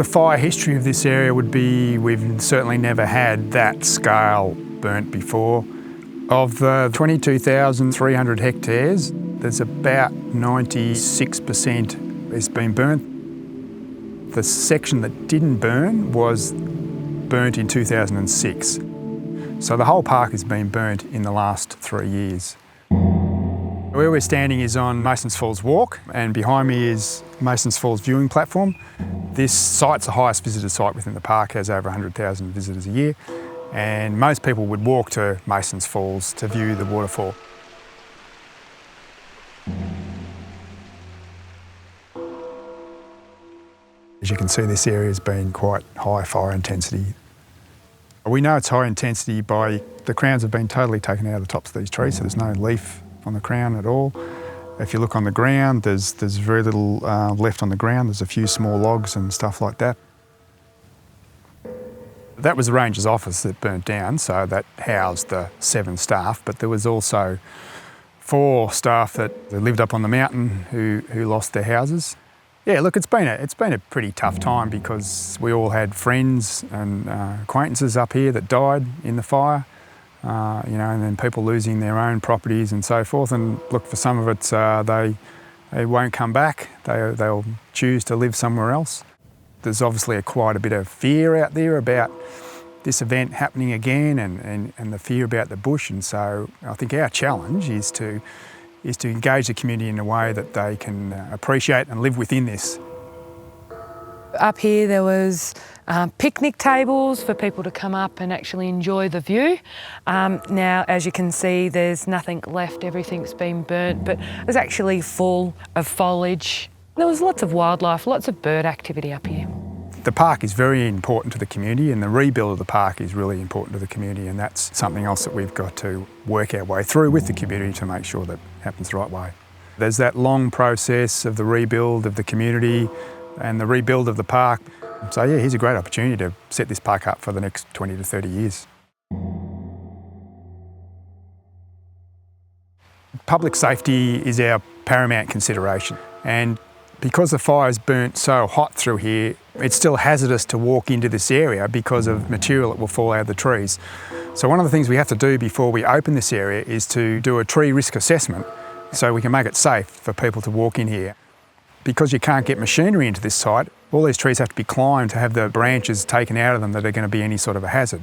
The fire history of this area would be we've certainly never had that scale burnt before. Of the 22,300 hectares, there's about 96% has been burnt. The section that didn't burn was burnt in 2006. So the whole park has been burnt in the last 3 years. Where we're standing is on Masons Falls Walk, and behind me is Masons Falls viewing platform. This site's the highest visited site within the park, has over 100,000 visitors a year, and most people would walk to Masons Falls to view the waterfall. As you can see, this area has been quite high fire intensity. We know it's high intensity by the crowns have been totally taken out of the tops of these trees, so there's no leaf on the crown at all. If you look on the ground, there's very little left on the ground. There's a few small logs and stuff like that. That was the ranger's office that burnt down, so that housed the 7 staff, but there was also 4 staff that lived up on the mountain who lost their houses. Yeah, look, it's been a pretty tough time because we all had friends and acquaintances up here that died in the fire. And then people losing their own properties and so forth. And look, for some of it, they won't come back. They'll choose to live somewhere else. There's obviously quite a bit of fear out there about this event happening again and the fear about the bush. And so I think our challenge is to engage the community in a way that they can appreciate and live within this. Up here there was picnic tables for people to come up and actually enjoy the view. Now, as you can see, there's nothing left, everything's been burnt, but it's actually full of foliage. There was lots of wildlife, lots of bird activity up here. The park is very important to the community, and the rebuild of the park is really important to the community, and that's something else that we've got to work our way through with the community to make sure that happens the right way. There's that long process of the rebuild of the community and the rebuild of the park. So yeah, here's a great opportunity to set this park up for the next 20 to 30 years. Public safety is our paramount consideration, and because the fire's burnt so hot through here, it's still hazardous to walk into this area because of material that will fall out of the trees. So one of the things we have to do before we open this area is to do a tree risk assessment so we can make it safe for people to walk in here. Because you can't get machinery into this site, all these trees have to be climbed to have the branches taken out of them that are going to be any sort of a hazard.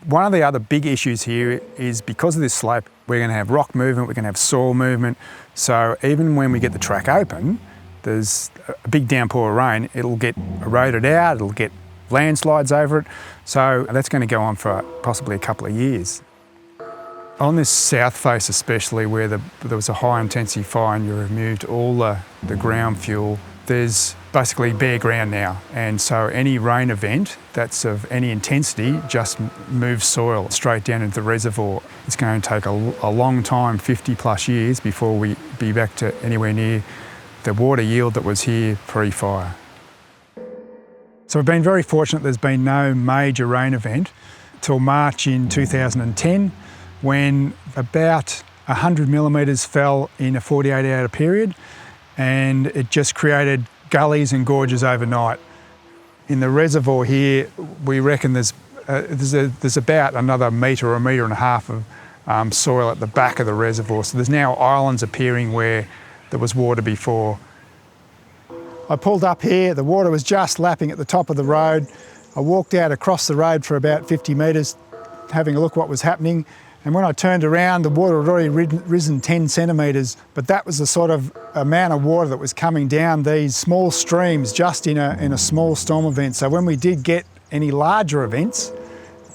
One of the other big issues here is because of this slope, we're going to have rock movement, we're going to have soil movement. So even when we get the track open, there's a big downpour of rain, it'll get eroded out, it'll get landslides over it. So that's going to go on for possibly a couple of years. On this south face especially, where there was a high intensity fire and you removed all the ground fuel, there's basically bare ground now. And so any rain event that's of any intensity just moves soil straight down into the reservoir. It's going to take a long time, 50 plus years, before we be back to anywhere near the water yield that was here pre-fire. So we've been very fortunate there's been no major rain event till March in 2010, when about 100 millimetres fell in a 48-hour period, and it just created gullies and gorges overnight. In the reservoir here, we reckon there's about another metre or a metre and a half of soil at the back of the reservoir. So there's now islands appearing where there was water before. I pulled up here, the water was just lapping at the top of the road. I walked out across the road for about 50 metres, having a look what was happening. And when I turned around, the water had already risen 10 centimetres, but that was the sort of amount of water that was coming down these small streams just in a small storm event. So when we did get any larger events,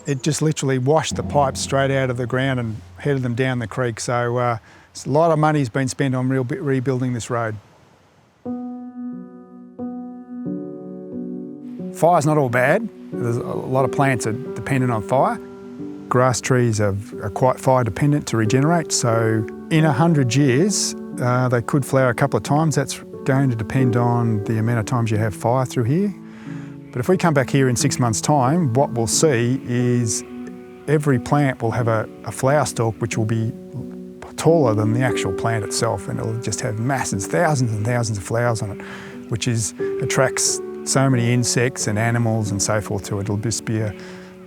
it just literally washed the pipes straight out of the ground and headed them down the creek. So a lot of money's been spent on rebuilding this road. Fire's not all bad. There's a lot of plants are dependent on fire. Grass trees are quite fire dependent to regenerate, so in 100 years they could flower a couple of times. That's going to depend on the amount of times you have fire through here. But if we come back here in 6 months' time, what we'll see is every plant will have a flower stalk which will be taller than the actual plant itself, and it'll just have masses, thousands and thousands of flowers on it, which attracts so many insects and animals and so forth to it. It'll just be a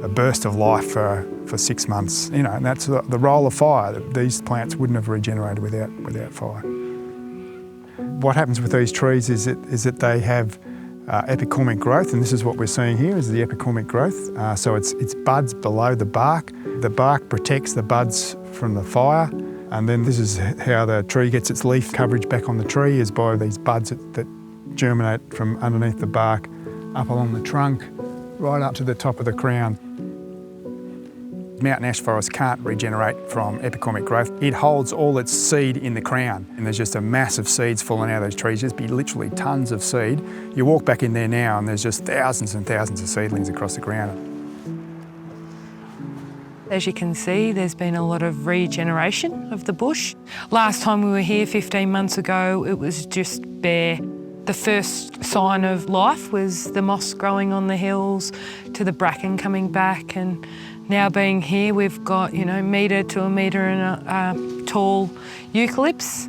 burst of life for 6 months. You know, and that's the role of fire. These plants wouldn't have regenerated without fire. What happens with these trees is that they have epicormic growth, and this is what we're seeing here is the epicormic growth. So it's buds below the bark. The bark protects the buds from the fire, and then this is how the tree gets its leaf coverage back on the tree, is by these buds that germinate from underneath the bark up along the trunk, right up to the top of the crown. Mountain ash forest can't regenerate from epicormic growth. It holds all its seed in the crown, and there's just a mass of seeds falling out of those trees. Just be literally tons of seed. You walk back in there now and there's just thousands and thousands of seedlings across the ground. As you can see, there's been a lot of regeneration of the bush. Last time we were here 15 months ago, it was just bare. The first sign of life was the moss growing on the hills, to the bracken coming back, and now being here, we've got, metre to a metre and a tall eucalypts.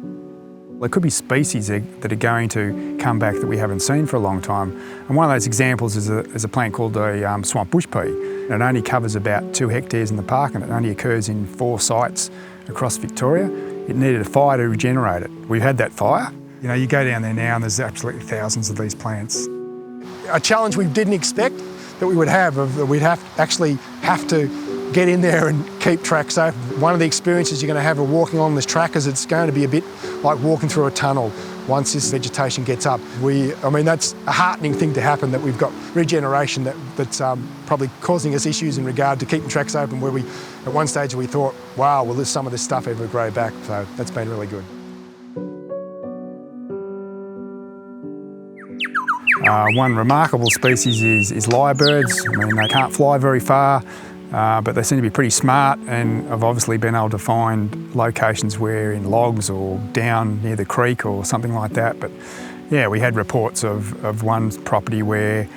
There could be species that are going to come back that we haven't seen for a long time. And one of those examples is a plant called a swamp bush pea. It only covers about 2 hectares in the park, and it only occurs in 4 sites across Victoria. It needed a fire to regenerate it. We've had that fire. You go down there now and there's absolutely thousands of these plants. A challenge we didn't expect that we would have, we'd have to get in there and keep tracks open. One of the experiences you're going to have of walking on this track is it's going to be a bit like walking through a tunnel once this vegetation gets up. That's a heartening thing to happen, that we've got regeneration that's probably causing us issues in regard to keeping tracks open, where at one stage we thought, wow, will some of this stuff ever grow back? So that's been really good. One remarkable species is lyrebirds. They can't fly very far, but they seem to be pretty smart, and I've obviously been able to find locations where in logs or down near the creek or something like that. But yeah, we had reports of one property where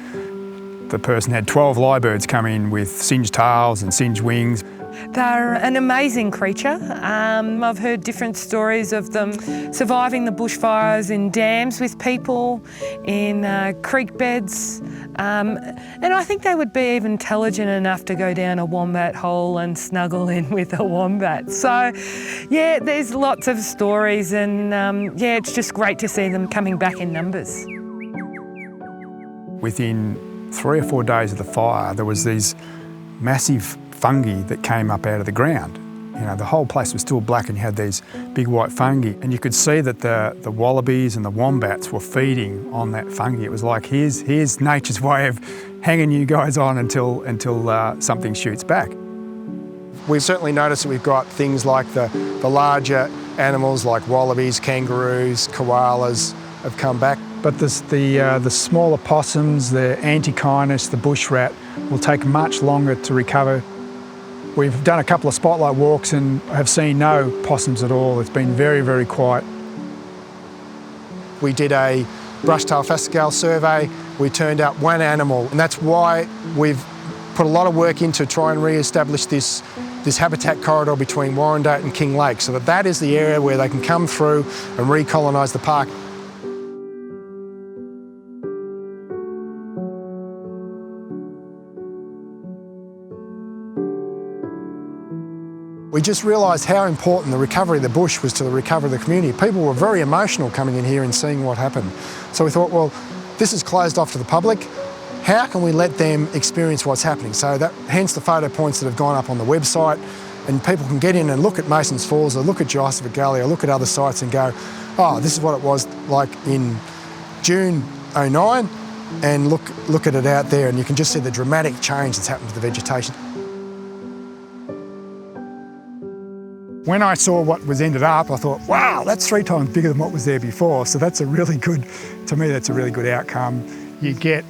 the person had 12 lyrebirds come in with singed tails and singed wings. They're an amazing creature. I've heard different stories of them surviving the bushfires in dams with people, in creek beds, and I think they would be even intelligent enough to go down a wombat hole and snuggle in with a wombat. So yeah, there's lots of stories, and it's just great to see them coming back in numbers. Within 3 or 4 days of the fire, there was these massive fungi that came up out of the ground. The whole place was still black, and you had these big white fungi, and you could see that the wallabies and the wombats were feeding on that fungi. It was like, here's nature's way of hanging you guys on until something shoots back. We've certainly noticed that we've got things like the larger animals like wallabies, kangaroos, koalas have come back. But the smaller possums, the antechinus, the bush rat, will take much longer to recover. We've done a couple of spotlight walks and have seen no possums at all. It's been very, very quiet. We did a brush-tail phascogale survey. We turned up 1 animal, and that's why we've put a lot of work into try and re-establish this habitat corridor between Warrandyte and Kinglake, so that is the area where they can come through and recolonise the park. We just realised how important the recovery of the bush was to the recovery of the community. People were very emotional coming in here and seeing what happened. So we thought, well, this is closed off to the public. How can we let them experience what's happening? So hence the photo points that have gone up on the website, and people can get in and look at Mason's Falls or look at Jurassic Gully or look at other sites and go, oh, this is what it was like in June '09, and look at it out there, and you can just see the dramatic change that's happened to the vegetation. When I saw what was ended up, I thought, wow, that's 3 times bigger than what was there before. So that's a really good outcome. You get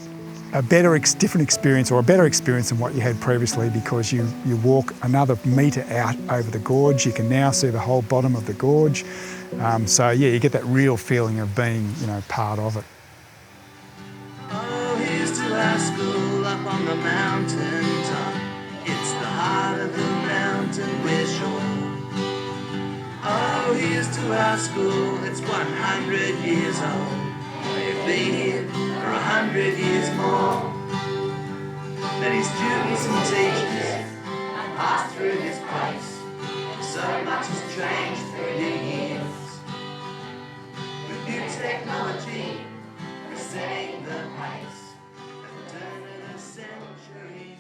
a different experience, or a better experience than what you had previously, because you walk another metre out over the gorge. You can now see the whole bottom of the gorge. So yeah, you get that real feeling of being, part of it. Oh, here's to our school up on the mountain top. It's the heart of the mountain we're sure. Oh, here's to our school, it's 100 years old. be here for 100 years more. Many students and teachers passed through this place. So much has changed through the years. With new technology, we're setting the pace at the turn of the century.